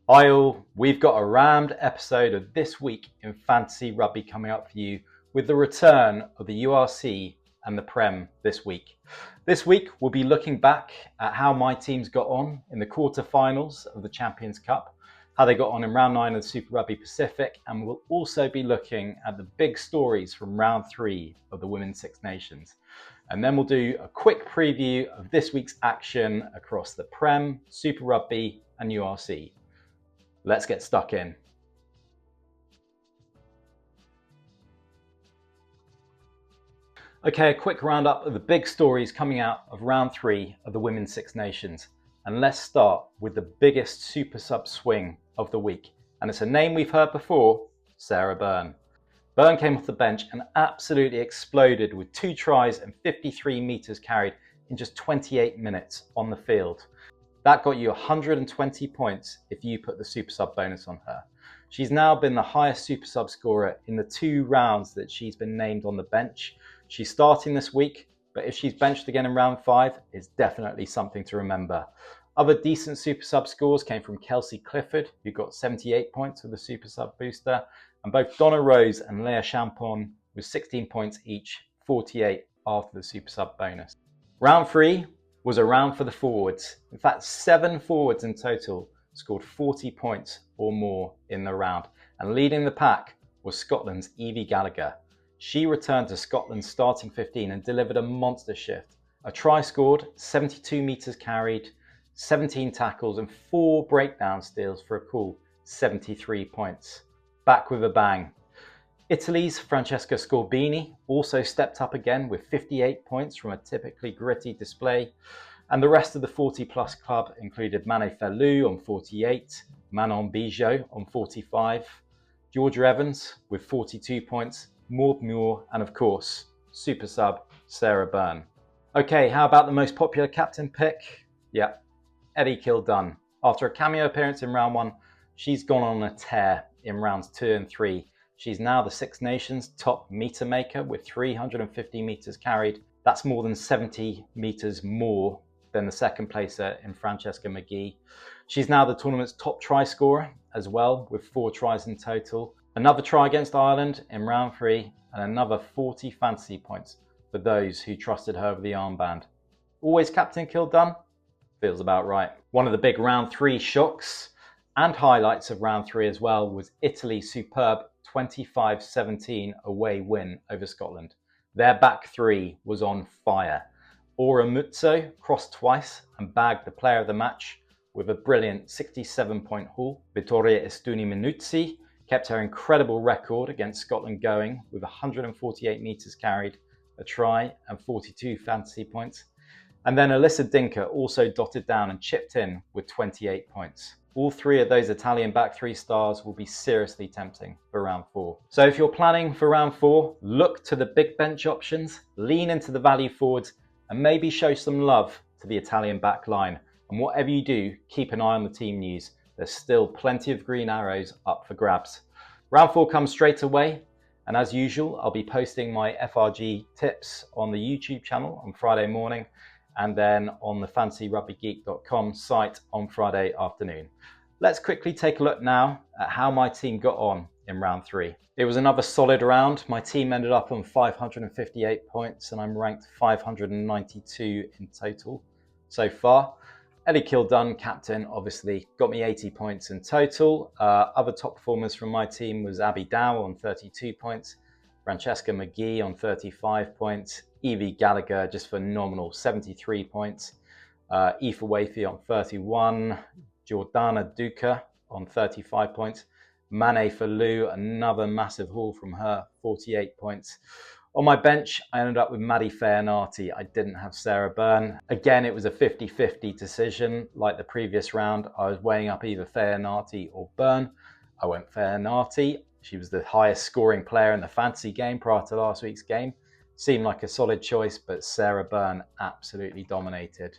Hi all, we've got a rammed episode of This Week in Fantasy Rugby coming up for you with the return of the URC and the Prem this week. This week we'll be looking back at how my teams got on in the quarterfinals of the Champions Cup, how they got on in round 9 of the Super Rugby Pacific, and we'll also be looking at the big stories from round 3 of the Women's Six Nations. And then we'll do a quick preview of this week's action across the Prem, Super Rugby and URC. Let's get stuck in. Okay, a quick roundup of the big stories coming out of round 3 of the Women's Six Nations. And let's start with the biggest super sub swing of the week. And it's a name we've heard before, Sarah Byrne. Byrne came off the bench and absolutely exploded with 2 tries and 53 metres carried in just 28 minutes on the field. That got you 120 points if you put the super sub bonus on her. She's now been the highest super sub scorer in the 2 rounds that she's been named on the bench. She's starting this week, but if she's benched again in round 5, it's definitely something to remember. Other decent super sub scores came from Kelsey Clifford, who got 78 points with the super sub booster, and both Donna Rose and Leah Champon with 16 points each, 48 after the super sub bonus. Round 3 was a round for the forwards. In fact, 7 forwards in total scored 40 points or more in the round. And leading the pack was Scotland's Evie Gallagher. She returned to Scotland's starting 15 and delivered a monster shift. A try scored, 72 metres carried, 17 tackles and 4 breakdown steals for a cool 73 points. Back with a bang. Italy's Francesca Scorbini also stepped up again with 58 points from a typically gritty display. And the rest of the 40-plus club included Mane Fellou on 48, Manon Bijot on 45, Georgia Evans with 42 points, Maud Muir, and of course, super sub Sarah Byrne. Okay, how about the most popular captain pick? Yeah, Eddie Kildunn. After a cameo appearance in round 1, she's gone on a tear in rounds 2 and 3. She's now the Six Nations top meter maker with 350 metres carried. That's more than 70 metres more than the second placer in Francesca McGee. She's now the tournament's top try scorer as well, with 4 tries in total. Another try against Ireland in round 3 and another 40 fantasy points for those who trusted her with the armband. Always captain Kildunn? Feels about right. One of the big round 3 shocks and highlights of round 3 as well was Italy's superb 25-17 away win over Scotland. Their back 3 was on fire. Ora Muzzo crossed twice and bagged the player of the match with a brilliant 67-point haul. Vittoria Estuni Minuzzi kept her incredible record against Scotland going with 148 metres carried, a try and 42 fantasy points. And then Alyssa Dinker also dotted down and chipped in with 28 points. All 3 of those Italian back 3 stars will be seriously tempting for round 4. So if you're planning for round 4, look to the big bench options, lean into the value forwards, and maybe show some love to the Italian back line. And whatever you do, keep an eye on the team news. There's still plenty of green arrows up for grabs. Round 4 comes straight away. And as usual, I'll be posting my FRG tips on the YouTube channel on Friday morning, and then on the fantasyrugbygeek.com site on Friday afternoon. Let's quickly take a look now at how my team got on in round 3. It was another solid round. My team ended up on 558 points and I'm ranked 592 in total so far. Eddie Kildunn, captain, obviously got me 80 points in total. Other top performers from my team was Abby Dow on 32 points, Francesca McGee on 35 points, Evie Gallagher, just phenomenal, 73 points. Aoife Wafey on 31. Jordana Duca on 35 points. Mane Fellou, another massive haul from her, 48 points. On my bench, I ended up with Maddie Fairnarty. I didn't have Sarah Byrne. Again, it was a 50-50 decision. Like the previous round, I was weighing up either Fairnarty or Byrne. I went Fairnarty. She was the highest scoring player in the fantasy game prior to last week's game. Seemed like a solid choice, but Sarah Byrne absolutely dominated.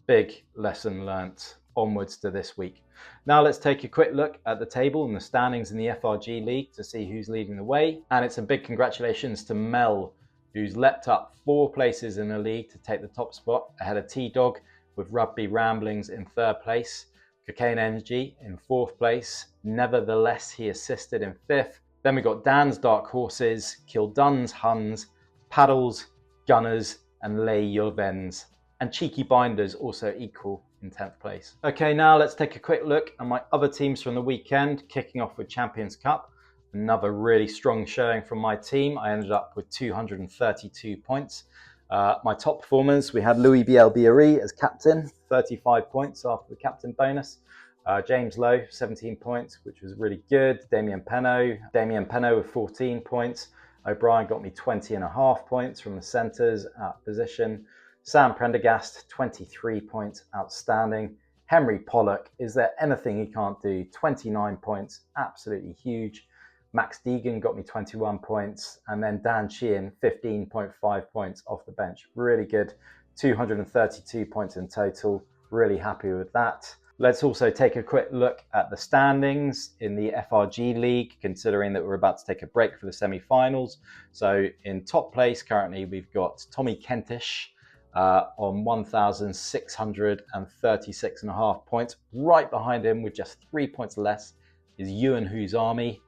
Big lesson learnt. Onwards to this week. Now let's take a quick look at the table and the standings in the FRG League to see who's leading the way. And it's a big congratulations to Mel, who's leapt up 4 places in the league to take the top spot ahead of T-Dog with Rugby Ramblings in 3rd place. Cocaine Energy in 4th place. Nevertheless, he assisted in 5th. Then we got Dan's Dark Horses, Kildun's Huns, Paddles, Gunners, and Les Jovens. And Cheeky Binders also equal in 10th place. Okay, now let's take a quick look at my other teams from the weekend, kicking off with Champions Cup. Another really strong showing from my team. I ended up with 232 points. My top performers, we had Louis Bielbieri as captain, 35 points after the captain bonus. James Lowe, 17 points, which was really good. Damien Penno with 14 points. O'Brien got me 20.5 points from the centres out of position. Sam Prendergast, 23 points, outstanding. Henry Pollock, is there anything he can't do? 29 points, absolutely huge. Max Deegan got me 21 points, and then Dan Sheehan, 15.5 points off the bench. Really good, 232 points in total. Really happy with that. Let's also take a quick look at the standings in the FRG League, considering that we're about to take a break for the semi-finals. So in top place currently, we've got Tommy Kentish on 1,636.5 points. Right behind him, with just 3 points less, is Ewan Who's Army.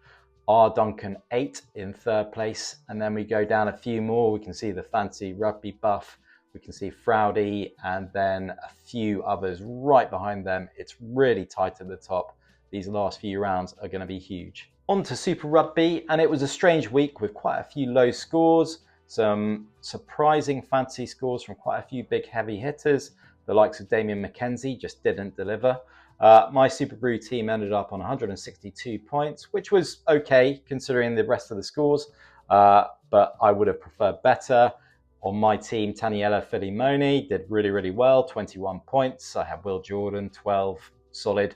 R. Duncan 8 in 3rd place, and then we go down a few more. We can see the Fancy Rugby Buff, we can see Frowdy, and then a few others right behind them. It's really tight at the top. These last few rounds are going to be huge. On to Super Rugby, and it was a strange week with quite a few low scores, some surprising fancy scores from quite a few big heavy hitters. The likes of Damien McKenzie just didn't deliver. My Super Brew team ended up on 162 points, which was okay considering the rest of the scores, but I would have preferred better. On my team, Taniela Filimoni did really well, 21 points. I had Will Jordan, 12, solid.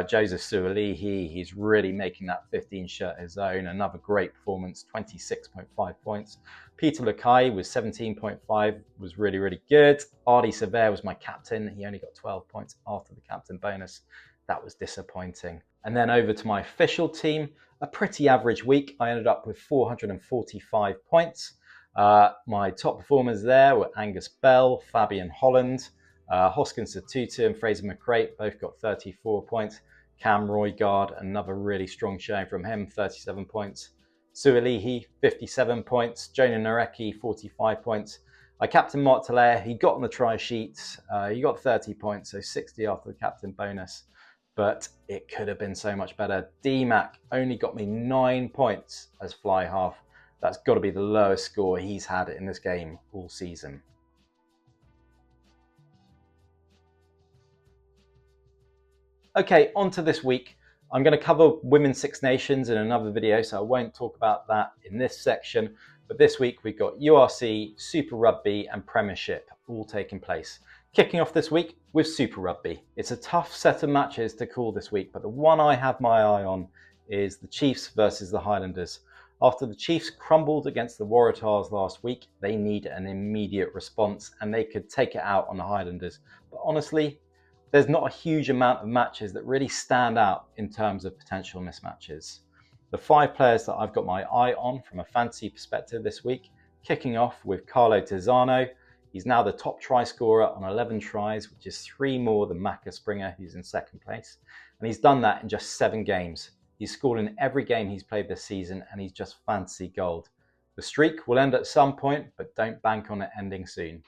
Joseph Sualihi, he's really making that 15 shirt his own. Another great performance, 26.5 points. Peter Lakai with 17.5 was really good. Ardy Sever was my captain. He only got 12 points after the captain bonus. That was disappointing. And then over to my official team, a pretty average week. I ended up with 445 points. My top performers there were Angus Bell, Fabian Holland, Hoskins Satutu and Fraser McCrate both got 34 points. Cam Roygaard, another really strong showing from him, 37 points. Sualihi, 57 points. Jonah Nareki, 45 points. I captain Mark Talaire. He got on the try sheet. He got 30 points, so 60 after the captain bonus. But it could have been so much better. D-Mac only got me 9 points as fly half. That's got to be the lowest score he's had in this game all season. Okay, on to this week. I'm going to cover Women's Six Nations in another video, so I won't talk about that in this section. But this week we've got URC, Super Rugby and Premiership all taking place. Kicking off this week with Super Rugby. It's a tough set of matches to call this week, but the one I have my eye on is the Chiefs versus the Highlanders. After the Chiefs crumbled against the Waratahs last week, they need an immediate response and they could take it out on the Highlanders. But honestly, there's not a huge amount of matches that really stand out in terms of potential mismatches. The 5 players that I've got my eye on from a fantasy perspective this week, kicking off with Carlo Tizzano. He's now the top try scorer on 11 tries, which is 3 more than Macca Springer, who's in 2nd place. And he's done that in just 7 games. He's scored in every game he's played this season, and he's just fantasy gold. The streak will end at some point, but don't bank on it ending soon.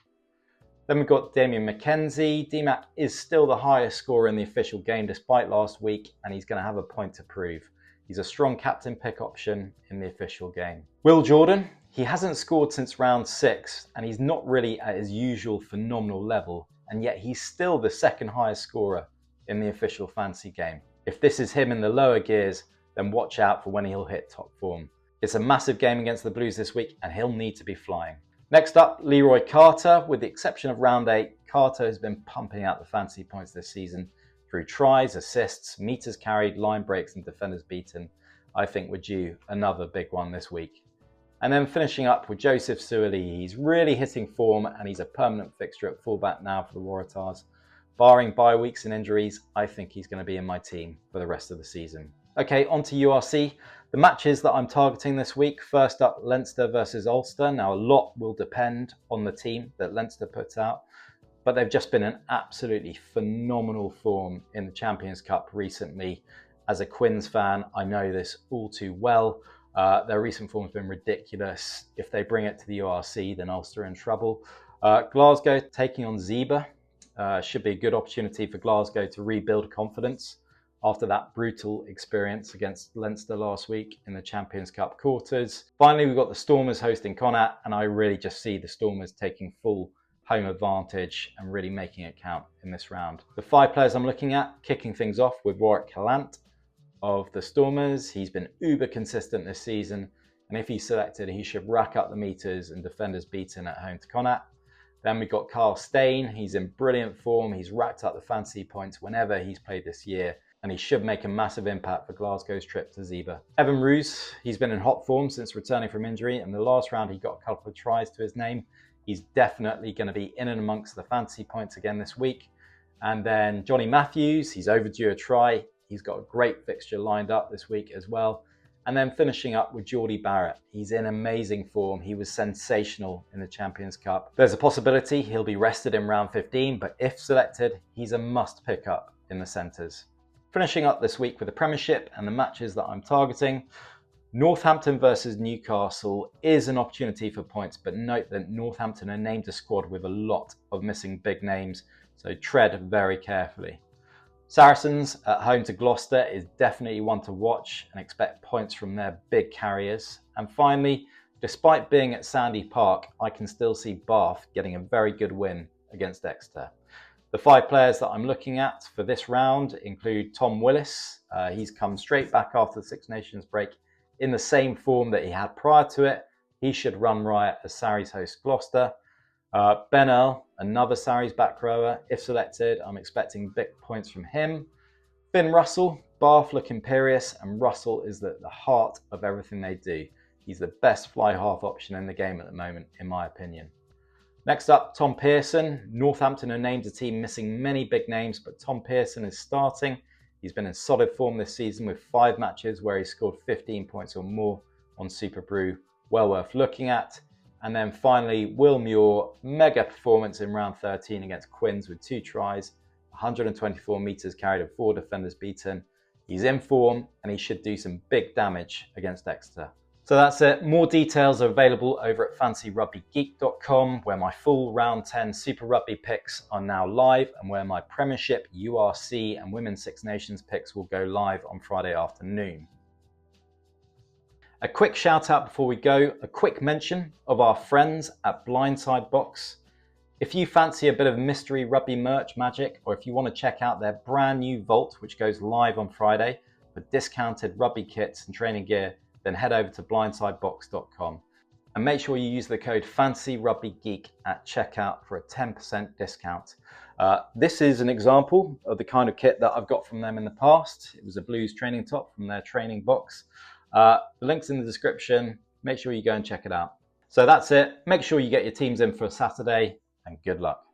Then we've got Damien McKenzie. DMAC is still the highest scorer in the official game despite last week, and he's going to have a point to prove. He's a strong captain pick option in the official game. Will Jordan, he hasn't scored since round 6, and he's not really at his usual phenomenal level, and yet he's still the 2nd highest scorer in the official fantasy game. If this is him in the lower gears, then watch out for when he'll hit top form. It's a massive game against the Blues this week, and he'll need to be flying. Next up, Leroy Carter. With the exception of round 8, Carter has been pumping out the fantasy points this season through tries, assists, meters carried, line breaks and defenders beaten. I think we're due another big one this week. And then finishing up with Joseph Sualihi. He's really hitting form and he's a permanent fixture at fullback now for the Waratahs. Barring bye weeks and injuries, I think he's going to be in my team for the rest of the season. Okay, on to URC. The matches that I'm targeting this week, first up, Leinster versus Ulster. Now, a lot will depend on the team that Leinster puts out. but they've just been in absolutely phenomenal form in the Champions Cup recently. As a Quins fan, I know this all too well. Their recent form has been ridiculous. If they bring it to the URC, then Ulster are in trouble. Glasgow taking on Zebra should be a good opportunity for Glasgow to rebuild confidence after that brutal experience against Leinster last week in the Champions Cup quarters. Finally, we've got the Stormers hosting Connacht, and I really just see the Stormers taking full home advantage and really making it count in this round. The 5 players I'm looking at, kicking things off with Warwick Callant of the Stormers. He's been uber consistent this season, and if he's selected, he should rack up the meters and defenders beaten at home to Connacht. Then we've got Carl Steyn. He's in brilliant form. He's racked up the fantasy points whenever he's played this year, and he should make a massive impact for Glasgow's trip to Zebra. Evan Roos, he's been in hot form since returning from injury, and the last round he got a couple of tries to his name. He's definitely going to be in and amongst the fantasy points again this week. And then Johnny Matthews, he's overdue a try. He's got a great fixture lined up this week as well. And then finishing up with Geordie Barrett. He's in amazing form. He was sensational in the Champions Cup. There's a possibility he'll be rested in round 15, but if selected, he's a must pick up in the centres. Finishing up this week with the Premiership and the matches that I'm targeting. Northampton versus Newcastle is an opportunity for points, but note that Northampton are named a squad with a lot of missing big names, so tread very carefully. Saracens at home to Gloucester is definitely one to watch and expect points from their big carriers. And finally, despite being at Sandy Park, I can still see Bath getting a very good win against Exeter. The 5 players that I'm looking at for this round include Tom Willis. He's come straight back after the Six Nations break in the same form that he had prior to it. He should run riot as Sarries host Gloucester. Ben Earl, another Sarries back rower. If selected, I'm expecting big points from him. Finn Russell, Bath look imperious, and Russell is the heart of everything they do. He's the best fly half option in the game at the moment, in my opinion. Next up, Tom Pearson. Northampton are named a team missing many big names, but Tom Pearson is starting. He's been in solid form this season with 5 matches where he scored 15 points or more on Super Brew. Well worth looking at. And then finally, Will Muir, mega performance in round 13 against Quins with 2 tries, 124 metres carried and 4 defenders beaten. He's in form and he should do some big damage against Exeter. So that's it. More details are available over at fantasyrugbygeek.com, where my full round 10 Super Rugby picks are now live and where my Premiership, URC and Women's Six Nations picks will go live on Friday afternoon. A quick shout out before we go, a quick mention of our friends at Blindside Box. If you fancy a bit of mystery rugby merch magic, or if you want to check out their brand new vault, which goes live on Friday with discounted rugby kits and training gear, then head over to blindsidebox.com and make sure you use the code FANCYRUGBYGEEK at checkout for a 10% discount. This is an example of the kind of kit that I've got from them in the past. It was a Blues training top from their training box. The link's in the description. Make sure you go and check it out. So that's it. Make sure you get your teams in for Saturday and good luck.